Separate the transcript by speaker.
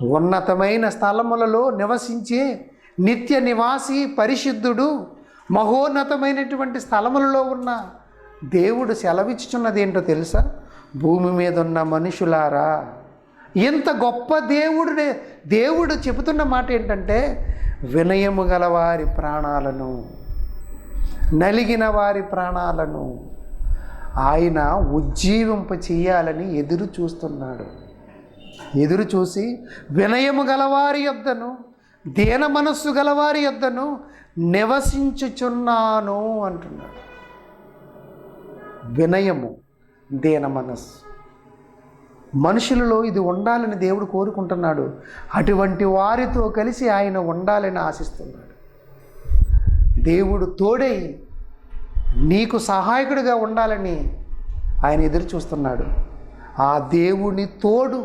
Speaker 1: ఉన్నతమైన స్థలములలో నివసించే నిత్య నివాసి పరిశుద్ధుడు, మహోన్నతమైనటువంటి స్థలములలో ఉన్న దేవుడు సెలవిచ్చుచున్నది ఏంటో తెలుసా? భూమి మీద ఉన్న మనుషులారా, ఇంత గొప్ప దేవుడు చెబుతున్న మాట ఏంటంటే, వినయము గల వారి ప్రాణాలను, నలిగిన వారి ప్రాణాలను ఆయన ఉజ్జీవింప చేయాలని ఎదురు చూస్తున్నాడు. ఎదురు చూసి వినయము గలవారి యొద్దను, దీన మనస్సు గలవారి యొద్దను నివసించుచున్నాను అంటున్నాడు. వినయము, దీన మనస్సు, మనుషులలో ఇది ఉండాలని దేవుడు కోరుకుంటున్నాడు. అటువంటి వారితో కలిసి ఆయన ఉండాలని ఆశిస్తున్నాడు. దేవుడు తోడై నీకు సహాయకుడిగా ఉండాలని ఆయన ఎదురు చూస్తున్నాడు. ఆ దేవుని తోడు